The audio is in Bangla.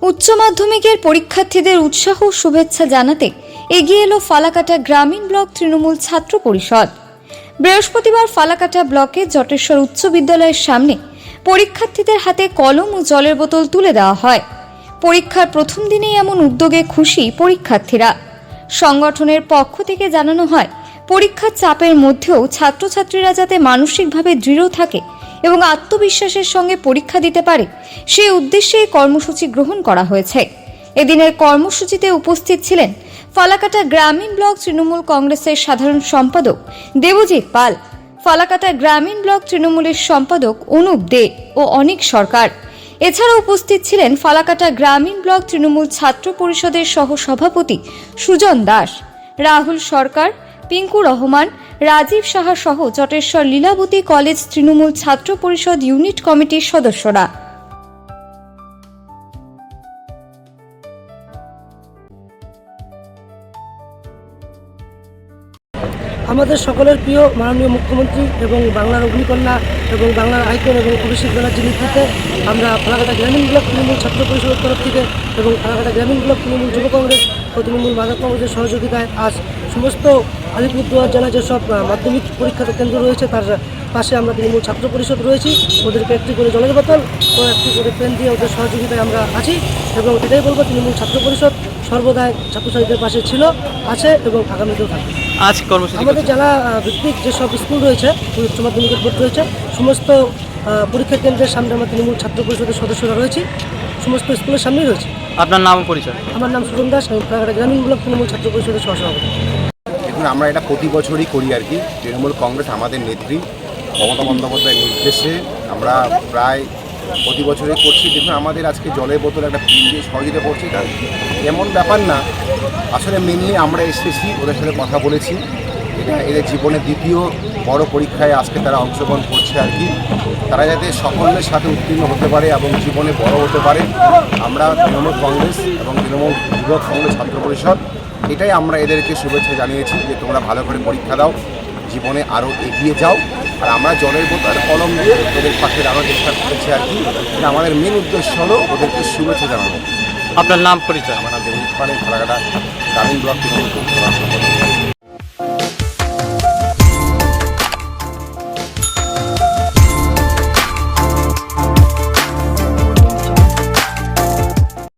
উচ্চ মাধ্যমিকের পরীক্ষার্থীদের উৎসাহ ও শুভেচ্ছা জানাতে এগিয়ে এলো ফালাকাটা গ্রামীণ ব্লক তৃণমূল ছাত্র পরিষদ। বৃহস্পতিবার ফালাকাটা ব্লকে জটেশ্বর উচ্চ বিদ্যালয়ের সামনে পরীক্ষার্থীদের হাতে কলম ও জলের বোতল তুলে দেওয়া হয়। পরীক্ষার প্রথম দিনেই এমন উদ্যোগে খুশি পরীক্ষার্থীরা। সংগঠনের পক্ষ থেকে জানানো হয়, পরীক্ষার চাপের মধ্যেও ছাত্রছাত্রীরা যাতে মানসিকভাবে দৃঢ় থাকে এবং আত্মবিশ্বাসের সঙ্গে পরীক্ষা দিতে পারে, সেই উদ্দেশ্যে এই কর্মসূচি গ্রহণ করা হয়েছে। এদিনের কর্মসূচিতে উপস্থিত ছিলেন ফালাকাটা গ্রামীণ ব্লক তৃণমূল কংগ্রেসের সাধারণ সম্পাদক দেবজিৎ পাল, ফালাকাটা গ্রামীণ ব্লক তৃণমূলের সম্পাদক অনুপ দে ও অনিক সরকার। এছাড়া উপস্থিত ছিলেন ফালাকাটা গ্রামীণ ব্লক তৃণমূল ছাত্র পরিষদের সহ সভাপতি সুজন দাস, রাহুল সরকার, পিঙ্কু রহমান, রাজীব সাহা সহ জটেশ্বর লীলাবতী কলেজ তৃণমূল ছাত্র পরিষদ ইউনিট কমিটির সদস্যরা। আমাদের সকলের প্রিয় মাননীয় মুখ্যমন্ত্রী এবং বাংলার অগ্নিকন্যা এবং বাংলার আইকন এবং অভিষেক ব্যানার্জির নেতৃত্বে আমরা ফালাকাটা গ্রামীণ ব্লক তৃণমূল ছাত্র পরিষদের তরফ থেকে এবং ফালাকাটা গ্রামীণ ব্লক তৃণমূল যুব কংগ্রেস ও তৃণমূল মাদক কংগ্রেসের সহযোগিতায় আজ সমস্ত আলিপুরদুয়ার জেলায় যেসব মাধ্যমিক পরীক্ষা কেন্দ্র রয়েছে তার পাশে আমরা তৃণমূল ছাত্র পরিষদ রয়েছি। ওদেরকে একটি করে জলের বোতল ও একটি করে পেন দিয়ে ওদের সহযোগিতায় আমরা আছি এবং এটাই বলবো, তৃণমূল ছাত্র পরিষদ সর্বদাই ছাত্রছাত্রীদের পাশে ছিল, আছে এবং আগামীতেও থাকবে। আজ কর্মসূচি আমাদের জেলা ভিত্তিক যেসব স্কুল রয়েছে, উচ্চ মাধ্যমিকের বোর্ড রয়েছে, সমস্ত পরীক্ষা কেন্দ্রের সামনে আমরা তৃণমূল ছাত্র পরিষদের সদস্যরা রয়েছি, সমস্ত স্কুলের সামনেই রয়েছে। আপনার নাম পরিচয়? আমার নাম সুজন দাস, আমি ফালাকাটা গ্রামীণ ব্লক তৃণমূল ছাত্র পরিষদের সহসভাপতি। দেখুন, আমরা এটা প্রতি বছরই করি আর কি। তৃণমূল কংগ্রেস আমাদের নেত্রী মমতা বন্দ্যোপাধ্যায়ের নির্দেশে আমরা প্রায় প্রতি বছরই করছি। দেখুন, আমাদের আজকে জলের বোতল একটা দিয়ে সহযোগিতা করছি, তার এমন ব্যাপার না। আসলে মেনলি আমরা এসেছি, ওদের সাথে কথা বলেছি, এটা এদের জীবনের দ্বিতীয় বড় পরীক্ষায় আজকে তারা অংশগ্রহণ করছে আর কি। তারা যাতে সকলের সাথে উত্তীর্ণ হতে পারে এবং জীবনে বড় হতে পারে, আমরা তৃণমূল কংগ্রেস এবং তৃণমূল যুব কংগ্রেস ছাত্র পরিষদ এটাই আমরা এদেরকে শুভেচ্ছা জানিয়েছি যে তোমরা ভালো করে পরীক্ষা দাও, জীবনে আরও এগিয়ে যাও। আর আমরা জলের বোতল কলম দিয়ে ওদের পাশে দাঁড়ানোর চেষ্টা করেছি আর কি। এটা আমাদের মেন উদ্দেশ্য হলো ওদেরকে শুভেচ্ছা জানানো। আপনার নাম পরিচয়? আমার নাম দেবজিৎ পাল, ফালাকাটা গ্রামীণ ব্লক তৃণমূল।